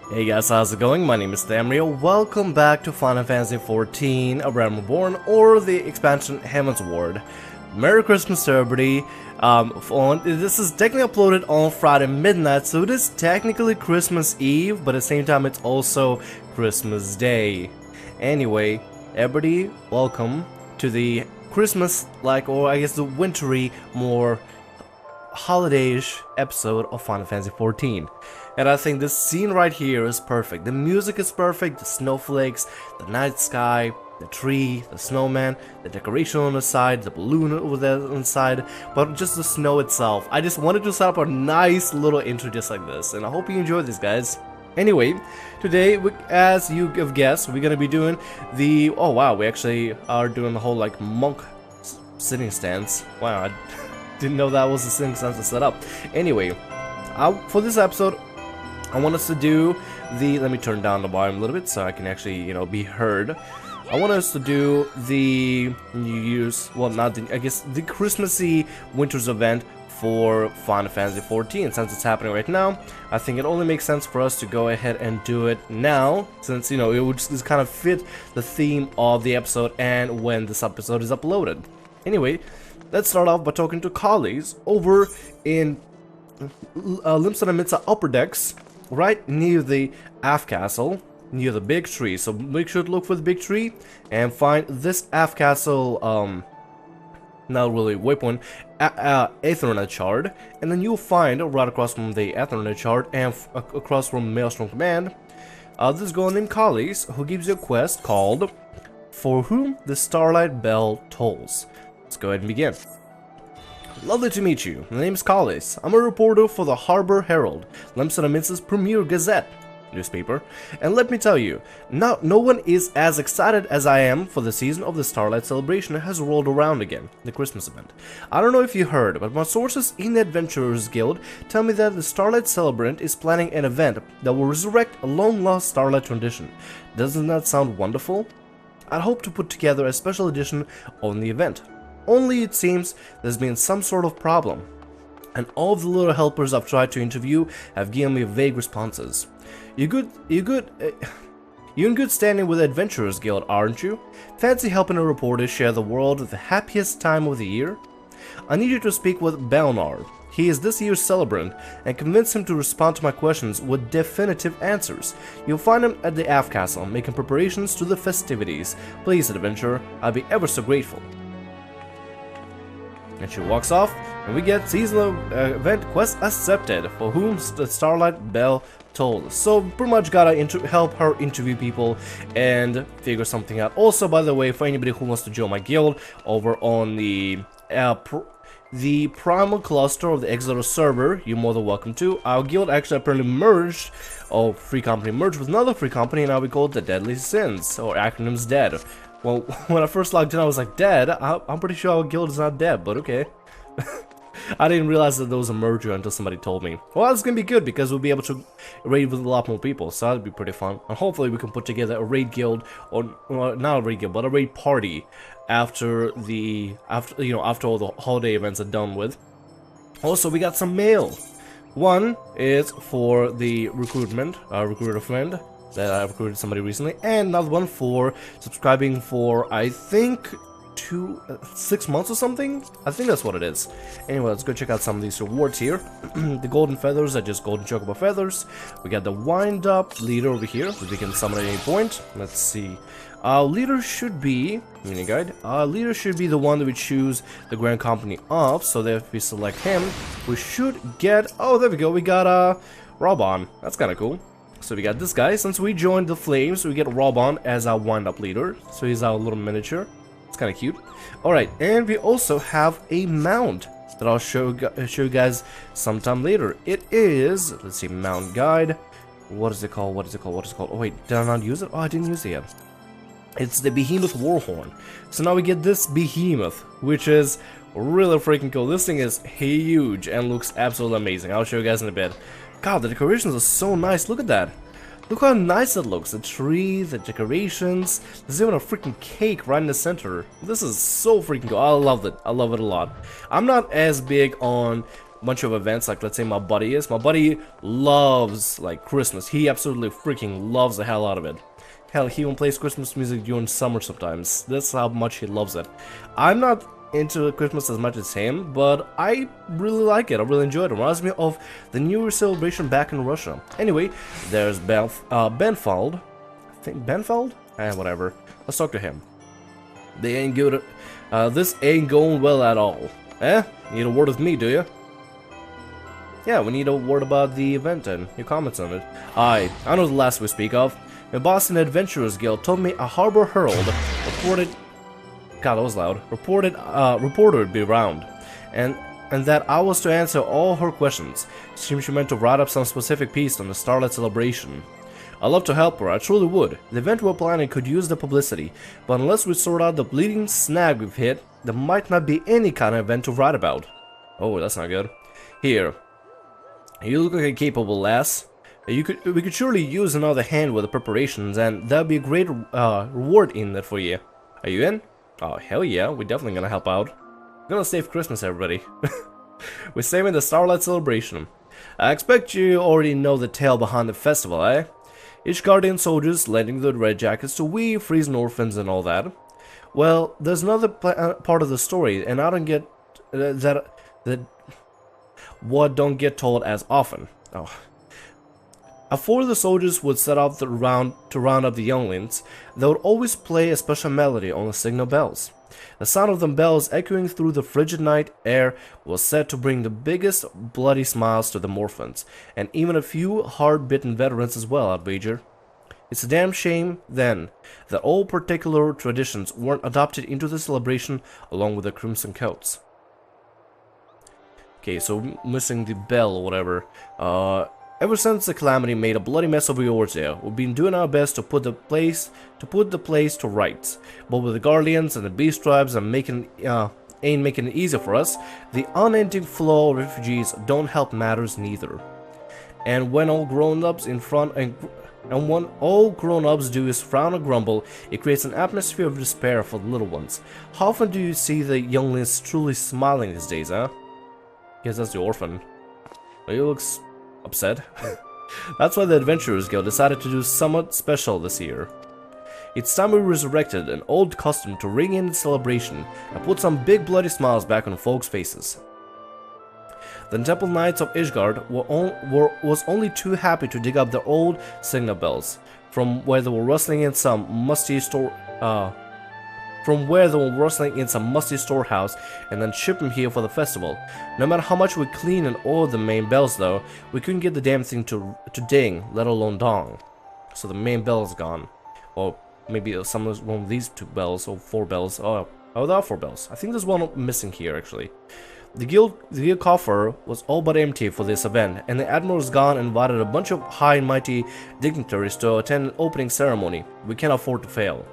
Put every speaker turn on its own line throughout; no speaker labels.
Hey guys, how's it going? My name is Tamrio. Welcome back to Final Fantasy XIV, A Realm Reborn, or the expansion Heaven's Ward. Merry Christmas to everybody. This is technically uploaded on Friday midnight, so it is technically Christmas Eve, but at the same time it's also Christmas Day. Anyway, everybody, welcome to the Christmas-like, or I guess the wintry, more holiday-ish episode of Final Fantasy XIV. And I think this scene right here is perfect. The music is perfect, the snowflakes, the night sky, the tree, the snowman, the decoration on the side, the balloon over there on the side, but just the snow itself. I just wanted to set up a nice little intro just like this, and I hope you enjoy this, guys. Anyway, today, as you have guessed, we're gonna be doing the... Oh wow, we actually are doing the whole like monk sitting stance. Wow, I didn't know that was the sitting stance to set up. Anyway, for this episode, I want us to do the... Let me turn down the volume a little bit so I can actually, you know, be heard. I want us to do the New Year's... Well, not the... I guess the Christmassy Winters event for Final Fantasy XIV. Since it's happening right now, I think it only makes sense for us to go ahead and do it now, since, you know, it would just kind of fit the theme of the episode and when this episode is uploaded. Anyway, let's start off by talking to colleagues over in Limsa and Mitsa Upper Decks, right near the Aft Castle, near the big tree. So make sure to look for the big tree and find this Aft Castle, not really waypoint, Aethernet shard, and then you'll find right across from the Aethernet shard and across from Maelstrom Command, this girl named Collies, who gives you a quest called For Whom the Starlight Bell Tolls. Let's go ahead and begin. Lovely to meet you. My name is Collis. I'm a reporter for the Harbor Herald, Limsa and Mitsa's premier gazette newspaper, and let me tell you, no one is as excited as I am for the season of the Starlight Celebration that has rolled around again, the Christmas event. I don't know if you heard, but my sources in the Adventurers Guild tell me that the Starlight Celebrant is planning an event that will resurrect a long-lost Starlight tradition. Doesn't that sound wonderful? I'd hope to put together a special edition on the event. Only it seems there's been some sort of problem, and all of the little helpers I've tried to interview have given me vague responses. You're in good standing with the Adventurers Guild, aren't you? Fancy helping a reporter share the world with the happiest time of the year? I need you to speak with Belnar. He is this year's celebrant, and convince him to respond to my questions with definitive answers. You'll find him at the Aft Castle, making preparations to the festivities. Please, adventurer, I'll be ever so grateful. And she walks off, and we get seasonal event quest accepted, for whom the Starlight Bell told. So pretty much gotta help her interview people and figure something out. Also, by the way, for anybody who wants to join my guild over on the Primal Cluster of the Exodus server, you're more than welcome to. Our guild actually apparently merged, or free company merged with another free company, and now we call it the Deadly Sins, or acronyms DEAD. Well, when I first logged in, I was like, dead? I'm pretty sure our guild is not dead, but okay. I didn't realize that there was a merger until somebody told me. Well, it's gonna be good, because we'll be able to raid with a lot more people, so that'll be pretty fun. And hopefully we can put together a raid guild, or well, not a raid guild, but a raid party after all the holiday events are done with. Also, we got some mail. One is for the recruiter friend, that I recruited somebody recently, and another one for subscribing for, I think, 6 months or something? I think that's what it is. Anyway, let's go check out some of these rewards here. The golden feathers are just golden chocobo feathers. We got the wind-up leader over here, that we can summon at any point. Let's see. Leader should be, mini guide, leader should be the one that we choose the Grand Company of, so that if we select him, we should get, oh, there we go, we got, Robon. That's kinda cool. So we got this guy. Since we joined the Flames, we get Robon as our wind-up leader. So he's our little miniature. It's kind of cute. Alright, and we also have a mount that I'll show you guys sometime later. It is, let's see, mount guide. What is it called? What is it called? What is it called? Oh wait, did I not use it? Oh, I didn't use it yet. It's the Behemoth Warhorn. So now we get this Behemoth, which is really freaking cool. This thing is huge and looks absolutely amazing. I'll show you guys in a bit. God, the decorations are so nice. Look at that. Look how nice it looks. The tree, the decorations. There's even a freaking cake right in the center. This is so freaking cool. I love it. I love it a lot. I'm not as big on bunch of events, like let's say my buddy is. My buddy loves like Christmas. He absolutely freaking loves the hell out of it. Hell, he even plays Christmas music during summer sometimes. That's how much he loves it. I'm not into Christmas as much as him, but I really like it. I really enjoy it. It reminds me of the New Year celebration back in Russia. Anyway, there's Benfald. I think Benfald? Whatever. Let's talk to him. They ain't good. This ain't going well at all. Eh? Need a word with me, do you? Yeah, we need a word about the event and your comments on it. I know the last we speak of. The Boston Adventurers Guild told me a Harbor Herald reported. God, that was loud. Reporter would be around, and that I was to answer all her questions. She meant to write up some specific piece on the Starlight Celebration. I'd love to help her, I truly would. The event we're planning could use the publicity, but unless we sort out the bleeding snag we've hit, there might not be any kind of event to write about. Oh, that's not good. Here. You look like a capable lass. We could surely use another hand with the preparations, and that'd be a great reward in that for you. Are you in? Oh, hell yeah, we're definitely gonna help out. We're gonna save Christmas, everybody. We're saving the Starlight Celebration. I expect you already know the tale behind the festival, eh? Each Guardian soldiers lending the red jackets to we freezing orphans and all that. Well, there's another part of the story, and I don't get what don't get told as often. Oh. Afore the soldiers would set out to round up the younglings, they would always play a special melody on the signal bells. The sound of them bells echoing through the frigid night air was said to bring the biggest bloody smiles to the orphans, and even a few hard-bitten veterans as well, I'd wager. It's a damn shame, then, that all particular traditions weren't adopted into the celebration along with the crimson coats. Okay, so missing the bell or whatever. Ever since the calamity made a bloody mess of yours there, we've been doing our best to put the place to rights. But with the Guardians and the Beast Tribes and ain't making it easy for us, the unending flow of refugees don't help matters neither. And when all grown-ups do is frown and grumble, it creates an atmosphere of despair for the little ones. How often do you see the younglings truly smiling these days, huh? Guess that's the orphan. He looks upset. That's why the Adventurers Guild decided to do somewhat special this year. It's time we resurrected an old custom to ring in the celebration and put some big bloody smiles back on folks' faces. The Temple Knights of Ishgard was only too happy to dig up their old signal bells from where they were rustling in some musty storehouse and then ship them here for the festival. No matter how much we clean and oil the main bells though, we couldn't get the damn thing to ding, let alone dong. So the main bell is gone. Or maybe one of these two bells, or 4 bells. Oh, there are 4 bells. I think there's one missing here actually. The guild coffer was all but empty for this event, and the Admiral's gone and invited a bunch of high and mighty dignitaries to attend an opening ceremony. We can't afford to fail.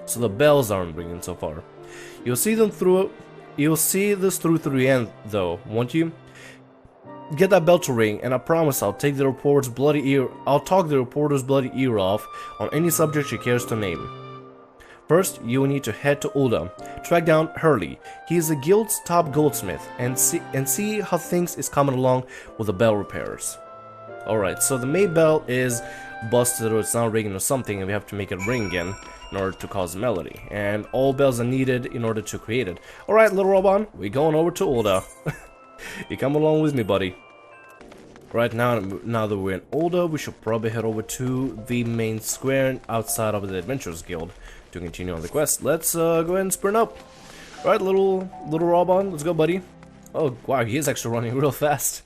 So the bells aren't ringing so far. You'll see this through to the end, though, won't you? Get that bell to ring, and I promise I'll talk the reporter's bloody ear off on any subject she cares to name. First, you will need to head to Ulda, track down Hurley. He is the guild's top goldsmith, and see how things is coming along with the bell repairs. Alright, so the main bell is busted or it's not ringing or something, and we have to make it ring again in order to cause a melody. And all bells are needed in order to create it. Alright, little Robon, we're going over to Ulda. You come along with me, buddy. Right now that we're in Ulda, we should probably head over to the main square outside of the Adventurers Guild to continue on the quest. Let's go ahead and sprint up. Alright, little Robon, let's go, buddy. Oh, wow, he is actually running real fast.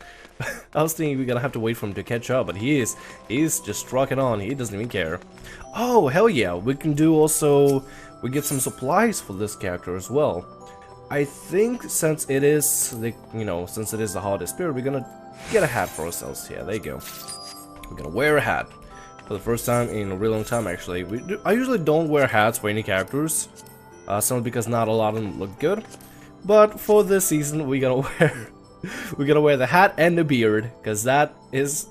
I was thinking we're gonna have to wait for him to catch up, but he's just trucking on. He doesn't even care. Oh, hell yeah, we can do also, we get some supplies for this character as well. I think since it is the, since it is the holiday spirit, we're gonna get a hat for ourselves. Yeah, there you go. We're gonna wear a hat for the first time in a really long time, actually. I usually don't wear hats for any characters, simply because not a lot of them look good. But for this season, we gotta wear the hat and the beard, because that is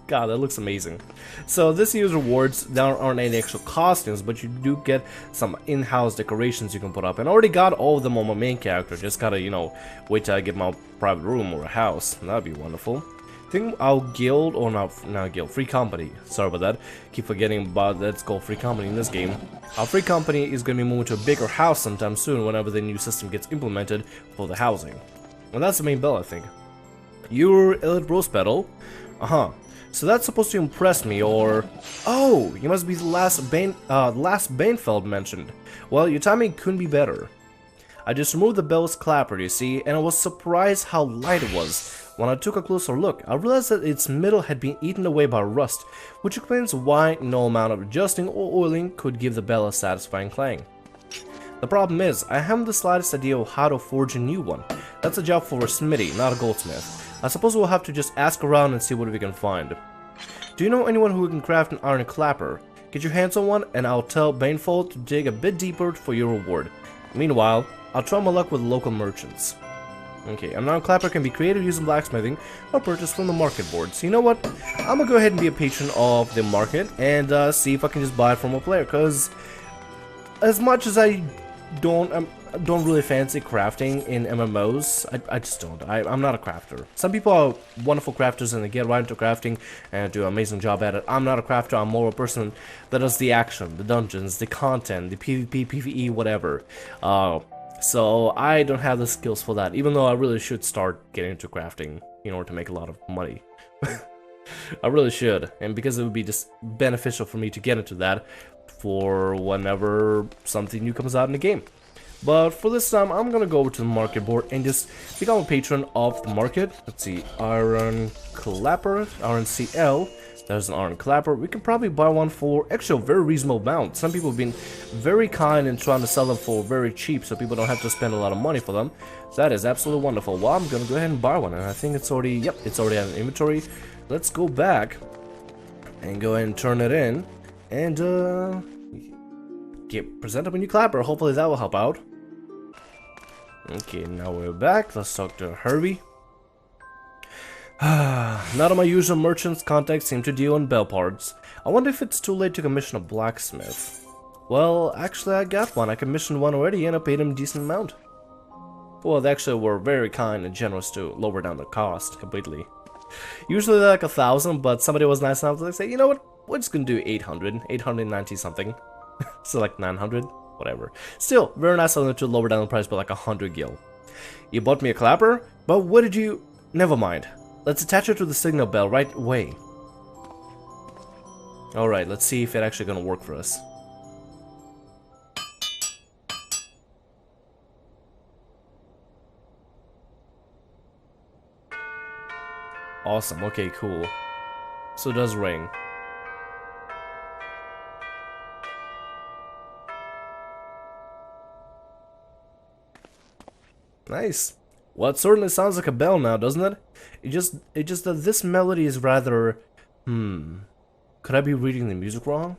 God, that looks amazing. So this year's rewards, there aren't any actual costumes, but you do get some in-house decorations you can put up. And I already got all of them on my main character, just gotta, you know, wait till I get my private room or a house. That'd be wonderful. I think our guild, or not guild, free company, sorry about that, keep forgetting about that's called free company in this game. Our free company is gonna be moving to a bigger house sometime soon whenever the new system gets implemented for the housing. And that's the main bell, I think. You're Elliot Rosepetal? So that's supposed to impress me, or... Oh, you must be the last Banefeld mentioned. Well, your timing couldn't be better. I just removed the bell's clapper, you see, and I was surprised how light it was. When I took a closer look, I realized that its middle had been eaten away by rust, which explains why no amount of adjusting or oiling could give the bell a satisfying clang. The problem is, I haven't the slightest idea of how to forge a new one. That's a job for a smithy, not a goldsmith. I suppose we'll have to just ask around and see what we can find. Do you know anyone who can craft an iron clapper? Get your hands on one and I'll tell Banefeld to dig a bit deeper for your reward. Meanwhile, I'll try my luck with local merchants. Okay, an iron clapper can be created using blacksmithing or purchased from the market board. So you know what? I'm gonna go ahead and be a patron of the market and see if I can just buy it from a player, because as much as I don't really fancy crafting in MMOs. I just don't. I'm not a crafter. Some people are wonderful crafters and they get right into crafting and do an amazing job at it. I'm not a crafter. I'm more a person that does the action, the dungeons, the content, the PvP, PvE, whatever. So I don't have the skills for that, even though I really should start getting into crafting in order to make a lot of money. I really should, and because it would be just beneficial for me to get into that for whenever something new comes out in the game. But for this time, I'm gonna go over to the market board and just become a patron of the market. Let's see, Iron Clapper, RNCL. There's an Iron Clapper. We can probably buy one for actually a very reasonable amount. Some people have been very kind in trying to sell them for very cheap, so people don't have to spend a lot of money for them. So that is absolutely wonderful. Well, I'm gonna go ahead and buy one, and I think it's already, yep, it's already out of inventory. Let's go back and go ahead and turn it in, and present up a new clapper. Hopefully that will help out. Okay, now we're back. Let's talk to Herbie. None of my usual merchants' contacts seem to deal in bell parts. I wonder if it's too late to commission a blacksmith. Well, actually I got one. I commissioned one already and I paid him a decent amount. Well, they actually were very kind and generous to lower down the cost completely. Usually they're like 1,000, but somebody was nice enough to say, you know what, we're just gonna do 800, 890 something. So like 900, whatever. Still, very nice of them to lower down the price by like 100 gil. You bought me a clapper, but what did you... Never mind. Let's attach it to the signal bell right away. Alright, let's see if it's actually gonna work for us. Awesome, okay, cool. So it does ring. Nice. Well, it certainly sounds like a bell now, doesn't it? It just that this melody is rather... Could I be reading the music wrong?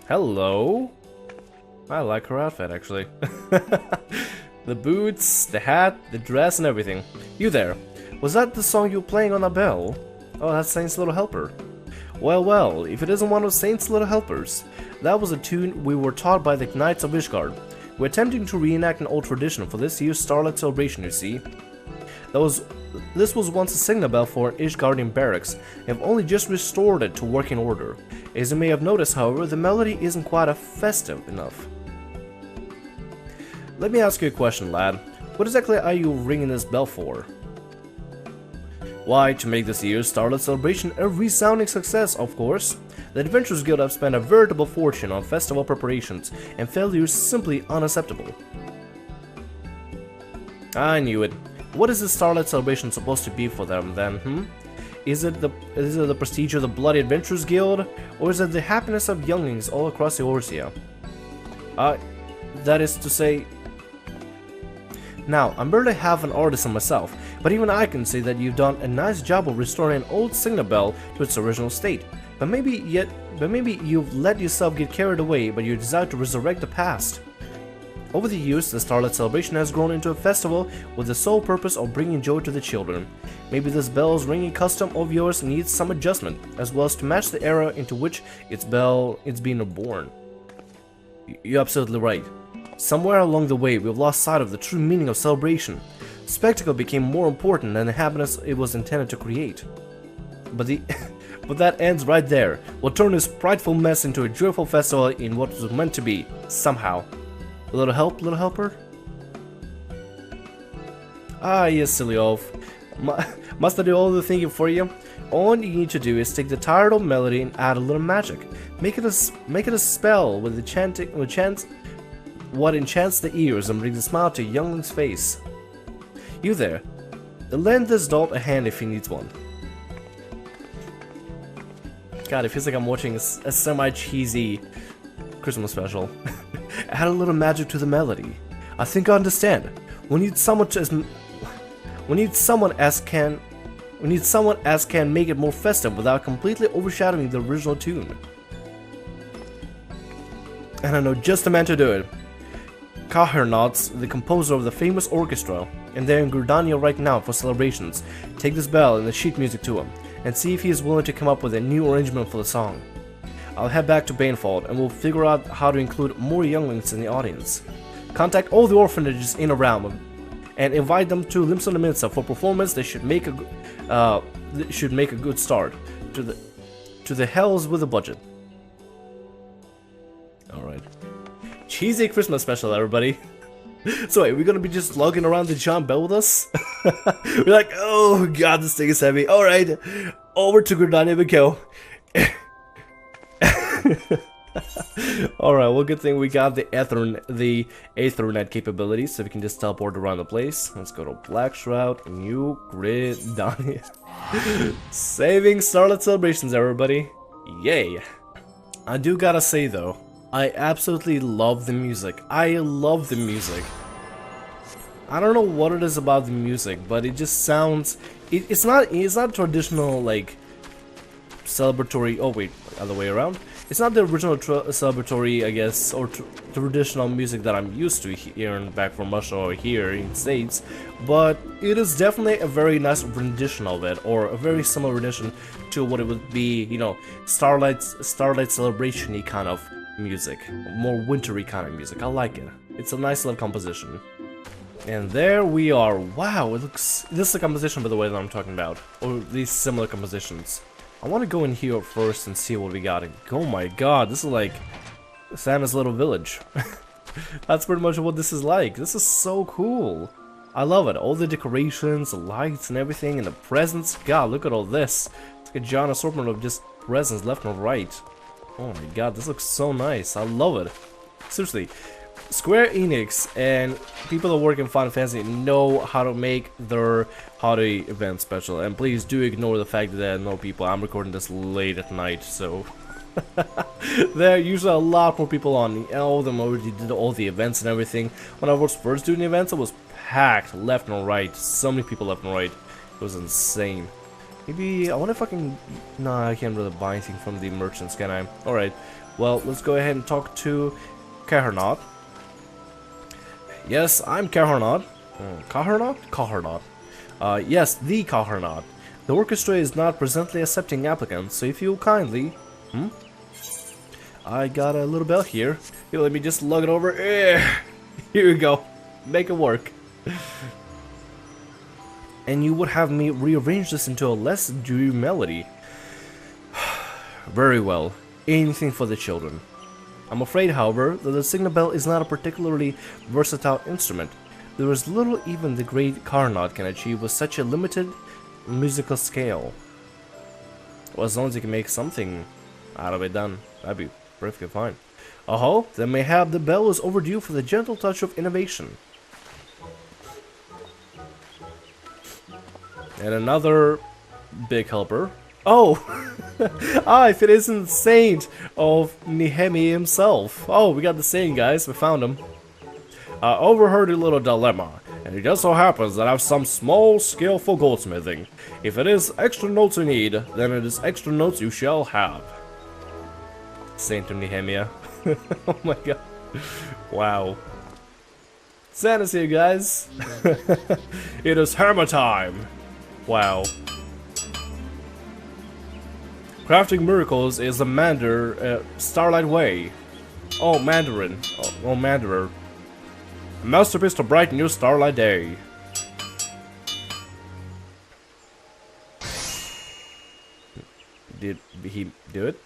Hello? I like her outfit, actually. The boots, the hat, the dress, and everything. You there. Was that the song you were playing on a bell? Oh, that's Saint's Little Helper. Well, well, if it isn't one of Saint's Little Helpers. That was a tune we were taught by the Knights of Ishgard. We're attempting to reenact an old tradition for this year's Starlight Celebration, you see. This was once a signal bell for an Ishgardian barracks, and have only just restored it to working order. As you may have noticed, however, the melody isn't quite festive enough. Let me ask you a question, lad. What exactly are you ringing this bell for? Why, to make this year's Starlight Celebration a resounding success, of course. The Adventurers Guild have spent a veritable fortune on festival preparations, and failure is simply unacceptable. I knew it. What is the Starlight Celebration supposed to be for them, then, Is it the prestige of the Bloody Adventurers Guild, or is it the happiness of younglings all across the Eorzea? That is to say... Now, I'm barely half an artisan myself, but even I can say that you've done a nice job of restoring an old signal bell to its original state. But maybe you've let yourself get carried away by your desire to resurrect the past. Over the years, the Starlight Celebration has grown into a festival with the sole purpose of bringing joy to the children. Maybe this bell's ringing custom of yours needs some adjustment, as well as to match the era into which it's being born. You're absolutely right. Somewhere along the way, we've lost sight of the true meaning of celebration. Spectacle became more important than the happiness it was intended to create. But that ends right there. We'll turn this prideful mess into a joyful festival in what was meant to be, somehow. A little help, little helper? Ah, yes, silly elf. Must I do all the thinking for you? All you need to do is take the tired old melody and add a little magic. Make it a spell with what enchants the ears and brings a smile to a youngling's face. You there. Lend this doll a hand if he needs one. God, it feels like I'm watching a semi-cheesy Christmas special. Add a little magic to the melody. I think I understand. We need someone as can make it more festive without completely overshadowing the original tune. And I know just the man to do it. Kahernot's the composer of the famous orchestra, and they're in Gridania right now for celebrations. Take this bell and the sheet music to him, and see if he is willing to come up with a new arrangement for the song. I'll head back to Banefall, and we'll figure out how to include more younglings in the audience. Contact all the orphanages in a realm, and invite them to Limsa Minsa for performance. They should make a good start. To the hells with a budget. Alright. Cheesy Christmas special, everybody. So wait, we're gonna be just lugging around the giant bell with us? We're like, oh god, this thing is heavy. Alright, over to Gridania we go. Alright, well, good thing we got the Ethernet capabilities, so we can just teleport around the place. Let's go to Black Shroud, New Gridania. Saving Starlight Celebrations, everybody. Yay. I do gotta say, though, I absolutely love the music. I love the music. I don't know what it is about the music, but it just sounds... It's not traditional, like, celebratory... Oh, wait, other way around. It's not the original celebratory, I guess, or traditional music that I'm used to hearing back from Russia or here in the States, but it is definitely a very nice rendition of it, or a very similar rendition to what it would be, you know, Starlight Celebration-y kind of music, more wintry kind of music. I like it. It's a nice little composition. And there we are. Wow, it looks... This is the composition, by the way, that I'm talking about, or these similar compositions. I want to go in here first and see what we got. Oh my god, this is like Santa's little village. That's pretty much what this is like. This is so cool. I love it. All the decorations, the lights and everything, and the presents. God, look at all this. It's like a giant assortment of just presents left and right. Oh my god, this looks so nice. I love it. Seriously. Square Enix and people that work in Final Fantasy know how to make their holiday event special, and please do ignore the fact that there are no people. I'm recording this late at night, so there are usually a lot more people on. All of them already did all the events and everything. When I was first doing the events, it was packed left and right. So many people left and right. It was insane. Maybe I wonder if I can... No, I can't really buy anything from the merchants, can I? Alright, well, let's go ahead and talk to Kahernot. Yes, I'm Kahernot. Kahernot? Kahernot. Yes, the Kahernot. The orchestra is not presently accepting applicants, so if you'll kindly... I got a little bell here. Here, let me just lug it over. Here we go. Make it work. And you would have me rearrange this into a less dreary melody. Very well. Anything for the children. I'm afraid, however, that the signal bell is not a particularly versatile instrument. There is little even the great Kahernot can achieve with such a limited musical scale. Well, as long as you can make something out of it done, that'd be perfectly fine. Oh, then mayhap the bell is overdue for the gentle touch of innovation. And another big helper. Oh! If it isn't the saint of Nehemi himself. Oh, we got the saint, guys. We found him. I overheard a little dilemma, and it just so happens that I have some small skill for goldsmithing. If it is extra notes you need, then it is extra notes you shall have. Saint of Nehemia. Oh my god. Wow. Santa's here, guys. It is hammer time. Wow. Crafting miracles is the Starlight way. Oh, Mandarin. Oh, Mandarin. A masterpiece to brighten your Starlight day. Did he do it?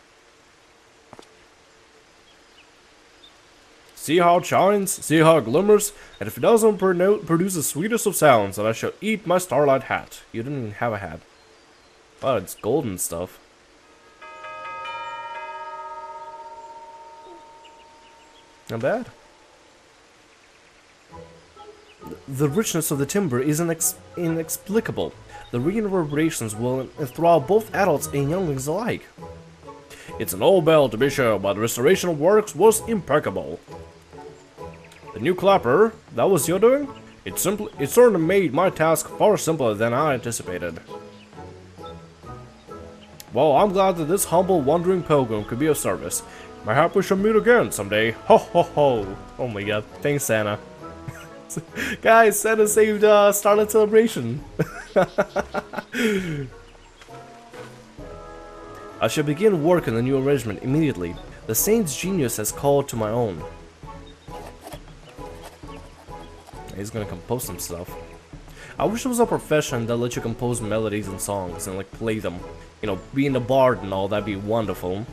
See how it shines, see how it glimmers, and if it doesn't produce the sweetest of sounds, then I shall eat my Starlight hat. You didn't even have a hat. Oh, it's golden stuff. Not bad. The richness of the timber is inexplicable. The reverberations will enthrall both adults and younglings alike. It's an old bell to be sure, but the restoration works was impeccable. The new clapper, that was your doing? It certainly made my task far simpler than I anticipated. Well, I'm glad that this humble wandering pilgrim could be of service. Perhaps we shall meet again someday. Ho ho ho! Oh my god, thanks Santa. Guys, Santa saved Starlight Celebration. I shall begin work on the new arrangement immediately. The saint's genius has called to my own. He's gonna compose some stuff. I wish there was a profession that let you compose melodies and songs and like play them. You know, being a bard and all, that'd be wonderful.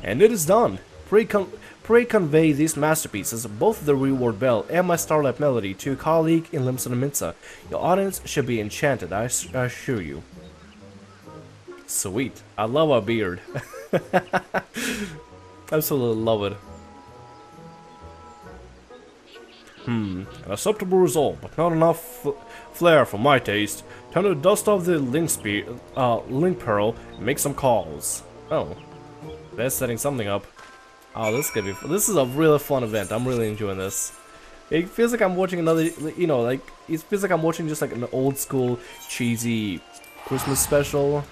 And it is done. Pray convey these masterpieces, both the reward bell and my Starlight melody, to a colleague in Limsa Minsa. Your audience should be enchanted, I assure you. Sweet. I love our beard. Absolutely love it. An acceptable result, but not enough flair for my taste. Time to dust off the link pearl and make some calls. Oh, they're setting something up. Oh, this is a really fun event. I'm really enjoying this. It feels like I'm watching another, you know, like it feels like I'm watching just like an old school cheesy Christmas special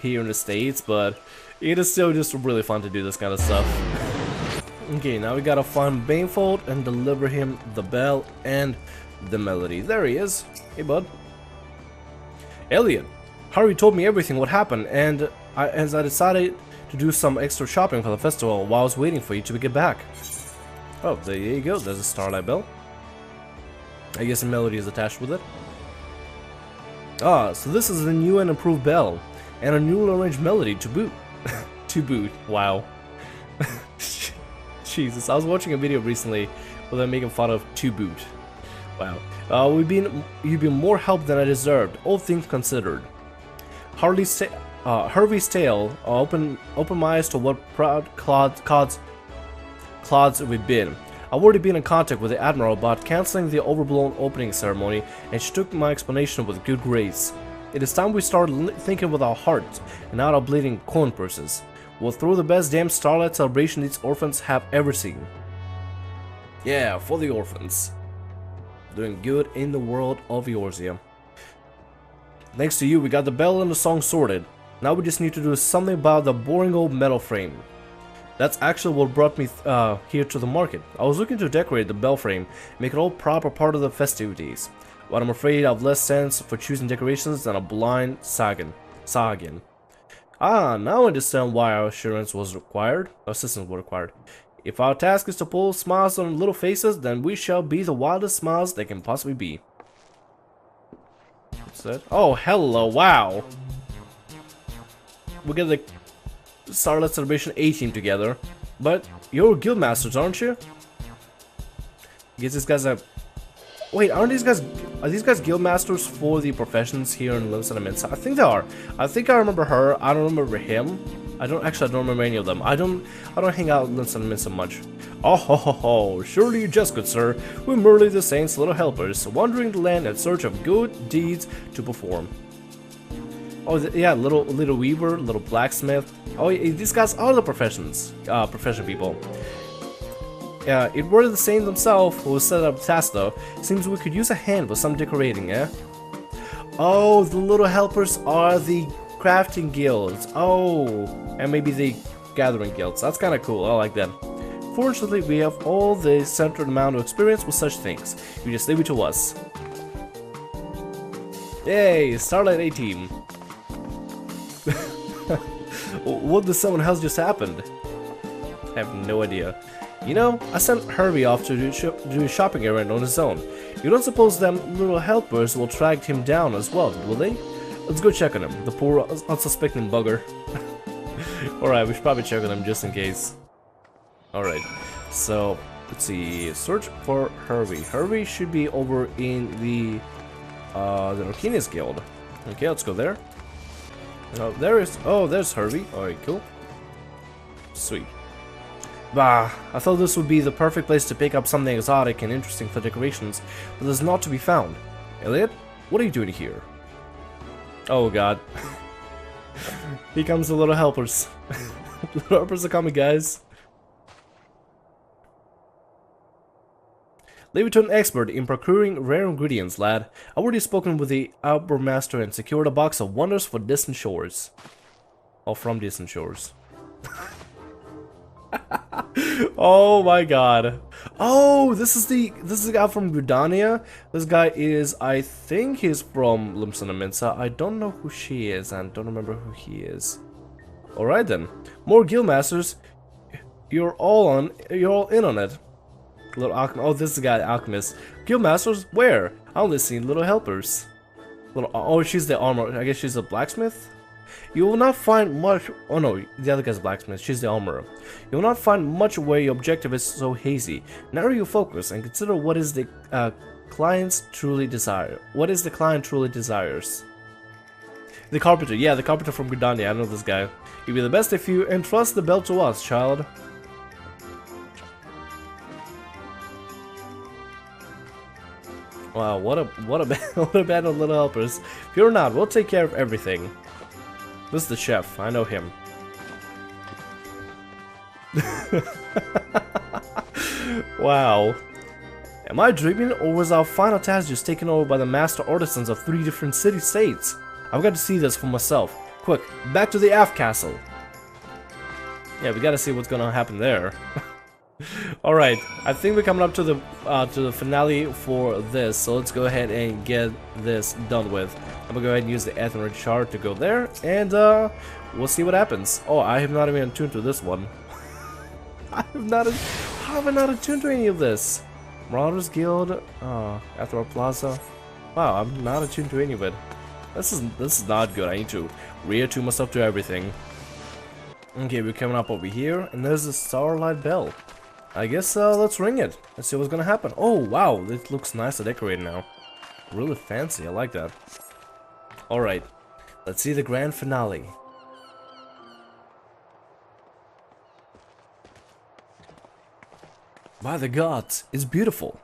here in the States, but it is still just really fun to do this kind of stuff. Okay, now we gotta find Banefold and deliver him the bell and the melody. There he is. Hey, bud. Elliot, Harry told me everything what happened, and as I decided to do some extra shopping for the festival while I was waiting for you to get back. Oh, there you go. There's a Starlight bell. I guess a melody is attached with it. Ah, so this is a new and improved bell, and a newly arranged melody to boot. To boot. Wow. Jesus, I was watching a video recently where they're making fun of to boot. Wow. You've been more help than I deserved, all things considered. Harvey's tale opened my eyes to what proud clods we've been. I've already been in contact with the Admiral about cancelling the overblown opening ceremony, and she took my explanation with good grace. It is time we start thinking with our hearts and not our bleeding coin purses. We'll throw the best damn Starlight Celebration these orphans have ever seen. Yeah, for the orphans. Doing good in the world of Eorzea. Thanks to you, we got the bell and the song sorted. Now we just need to do something about the boring old metal frame. That's actually what brought me here to the market. I was looking to decorate the bell frame, make it all proper part of the festivities. But I'm afraid I have less sense for choosing decorations than a blind Sagan. Ah, now I understand why our assistance was required. If our task is to pull smiles on little faces, then we shall be the wildest smiles they can possibly be. What's that? Oh, hello, wow. We get the Starlight Celebration A team together. But you're guildmasters, aren't you? Guess these guys are... Wait, are these guys guildmasters for the professions here in Limsa Minsa? I think they are. I think I remember her. I don't remember him. I don't remember any of them. I don't hang out in Limsa Minsa much. Oh ho ho ho! Surely you jest, good sir. We're merely the saints' little helpers, wandering the land in search of good deeds to perform. Oh yeah, little weaver, little blacksmith. Oh, these guys are the profession people. Yeah, it were the saints themselves who set up the task though. Seems we could use a hand with some decorating, eh? Oh, the little helpers are the crafting guilds. Oh, and maybe the gathering guilds. That's kind of cool. I like that. Fortunately, we have all the centered amount of experience with such things. You just leave it to us. Yay, Starlight 18. What the someone else just happened? I have no idea. You know, I sent Herbie off to do a shopping errand on his own. You don't suppose them little helpers will track him down as well, will they? Let's go check on him, the poor unsuspecting bugger. Alright, we should probably check on him just in case. Alright, so let's see. Search for Herbie. Herbie should be over in the Arcanius Guild. Okay, let's go there. Oh, there's Herbie. Alright, cool. Sweet. Bah, I thought this would be the perfect place to pick up something exotic and interesting for decorations, but there's not to be found. Elliot, what are you doing here? Oh god. Here comes the little helpers. Little helpers are coming, guys. Leave it to an expert in procuring rare ingredients, lad. I've already spoken with the Arbor Master and secured a box of wonders for distant shores. Or from distant shores. Oh my god. Oh, this is the guy from Gridania. This guy is, I think he's from Lumsana Mensa. I don't know who she is and don't remember who he is. Alright then. More guild masters. You're all in on it. Little alchemist. Oh, this is the guy, alchemist. Guild masters? Where? I only seen little helpers. Oh, she's the armor. I guess she's a blacksmith? You will not find much. Oh no, the other guy's a blacksmith. She's the armorer. You will not find much where your objective is so hazy. Narrow your focus and consider what is the client's truly desire. What is the client truly desires? The carpenter. Yeah, the carpenter from Gridania. I know this guy. You'll be the best if you entrust the belt to us, child. Wow, what a band of little helpers. Fear not, we'll take care of everything. This is the chef, I know him. Wow. Am I dreaming, or was our final task just taken over by the master artisans of 3 different city-states? I've got to see this for myself. Quick, back to the Aft Castle. Yeah, we gotta see what's gonna happen there. Alright, I think we're coming up to the finale for this, so let's go ahead and get this done with. I'm gonna go ahead and use the Aetherite Shard to go there, and we'll see what happens. Oh, I have not even attuned to this one. I have not attuned to any of this. Marauders Guild, Aetherite Plaza. Wow, I'm not attuned to any of it. This is not good. I need to reattune myself to everything. Okay, we're coming up over here, and there's the Starlight Bell. I guess let's ring it. Let's see what's gonna happen. Oh wow, this looks nice to decorate now. Really fancy, I like that. Alright, let's see the grand finale. By the gods, it's beautiful.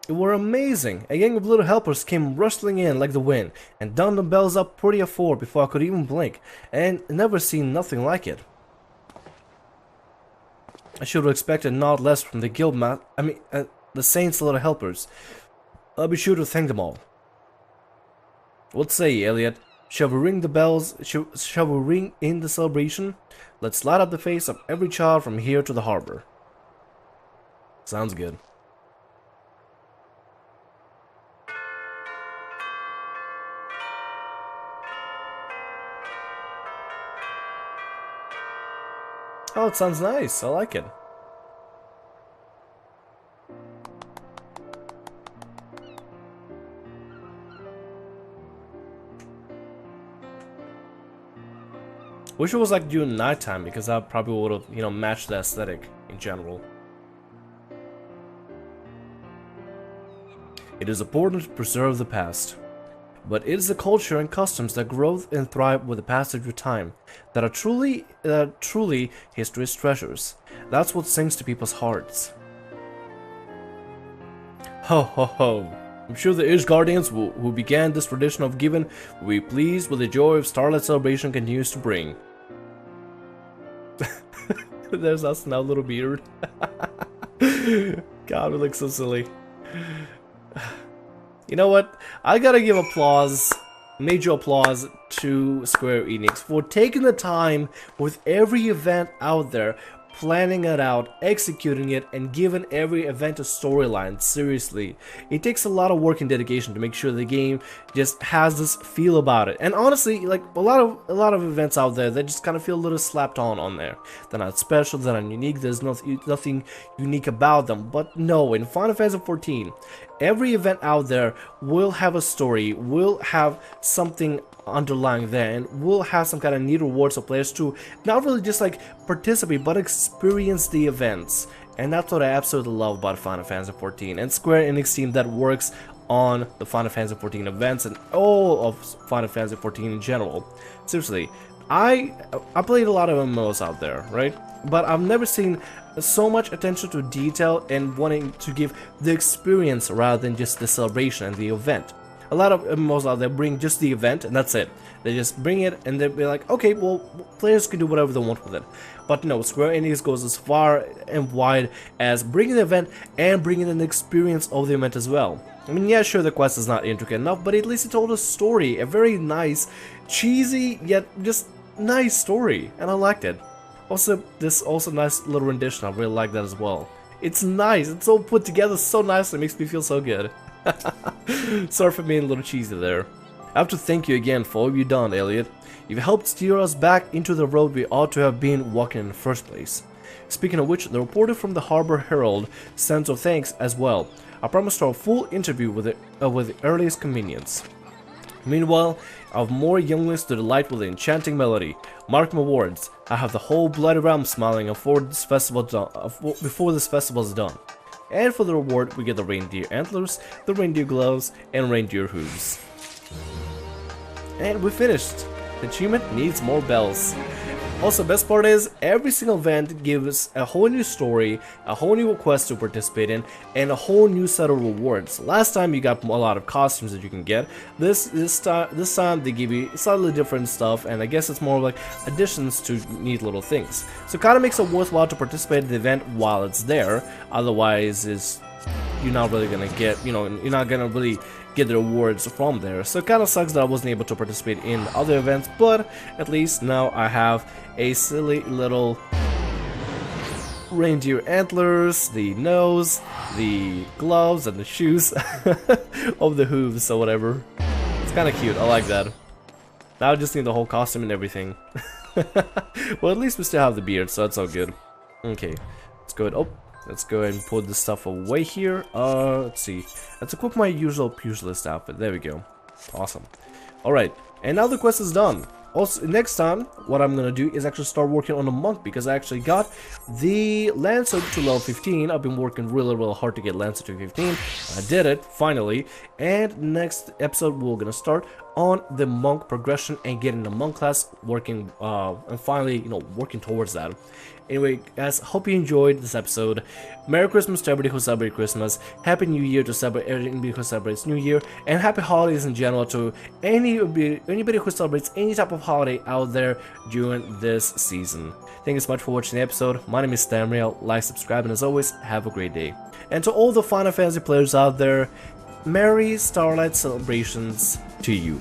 It were amazing. A gang of little helpers came rustling in like the wind and done the bells up pretty afore before I could even blink, and never seen nothing like it. I should have expected not less from the guild the saints' little helpers. I'll be sure to thank them all. What say you, Elliot? Shall we ring the bells? Shall we ring in the celebration? Let's light up the face of every child from here to the harbor. Sounds good. Oh, it sounds nice. I like it. Wish it was like during nighttime, because that probably would have, you know, matched the aesthetic in general. It is important to preserve the past, but it is the culture and customs that grow and thrive with the passage of time that are truly history's treasures. That's what sings to people's hearts. Ho ho ho! I'm sure the Ish Guardians who began this tradition of giving will be pleased with the joy of Starlight Celebration continues to bring. There's us now, little beard. God, we look so silly. You know what? I gotta give applause major applause to Square Enix for taking the time with every event out there, planning it out, executing it, and giving every event a storyline. Seriously, it takes a lot of work and dedication to make sure the game just has this feel about it. And honestly, like a lot of events out there that just kind of feel a little slapped on there. They're not special, they're not unique, there's nothing unique about them. But no, in Final Fantasy XIV, every event out there will have a story, will have something underlying there, and will have some kind of neat rewards for players to not really just like participate but experience the events. And that's what I absolutely love about Final Fantasy XIV and Square Enix team that works on the Final Fantasy XIV events and all of Final Fantasy XIV in general. Seriously, I played a lot of MMOs out there, right? But I've never seen so much attention to detail and wanting to give the experience rather than just the celebration and the event. A lot of MMOs out there bring just the event and that's it. They just bring it and they'll be like, okay, well, players can do whatever they want with it. But no, Square Enix goes as far and wide as bringing the event and bringing an experience of the event as well. I mean, yeah, sure, the quest is not intricate enough, but at least it told a story, a very nice, cheesy, yet just nice story, and I liked it. Also, this also nice little rendition, I really like that as well. It's nice, it's all put together so nicely, it makes me feel so good. Sorry for being a little cheesy there. I have to thank you again for all you've done, Elliot. You've helped steer us back into the road we ought to have been walking in the first place. Speaking of which, the reporter from the Harbor Herald sends of thanks as well. I promise to a full interview with the earliest convenience. Meanwhile, I have more younglings to delight with the enchanting melody. Mark my words, I have the whole bloody realm smiling before this festival is done. And for the reward, we get the reindeer antlers, the reindeer gloves, and reindeer hooves. And we finished. The achievement needs more bells. Also, best part is, every single event gives a whole new story, a whole new quest to participate in, and a whole new set of rewards. Last time you got a lot of costumes that you can get. This time they give you slightly different stuff, and I guess it's more like additions to neat little things. So it kind of makes it worthwhile to participate in the event while it's there. Otherwise, you're not really gonna get, you're not gonna really get the rewards from there. So it kind of sucks that I wasn't able to participate in other events, but at least now I have a silly little reindeer antlers, the nose, the gloves, and the shoes of the hooves or whatever. It's kind of cute, I like that. Now I just need the whole costume and everything. Well, at least we still have the beard, so that's all good. Okay, let's go ahead. Oh, let's go ahead and put this stuff away here. Let's see. Let's equip my usual pugilist outfit. There we go. Awesome. Alright, and now the quest is done. Also, next time, what I'm gonna do is actually start working on a monk, because I actually got the Lancer to level 15. I've been working really hard to get Lancer to 15. I did it, finally. And next episode, we're gonna start on the monk progression and getting the monk class working, and finally, working towards that. Anyway, guys, hope you enjoyed this episode. Merry Christmas to everybody who celebrates Christmas. Happy New Year to everybody who celebrates New Year. And happy holidays in general to anybody who celebrates any type of holiday out there during this season. Thank you so much for watching the episode. My name is Tamriel. Like, subscribe, and as always, have a great day. And to all the Final Fantasy players out there, Merry Starlight Celebrations to you.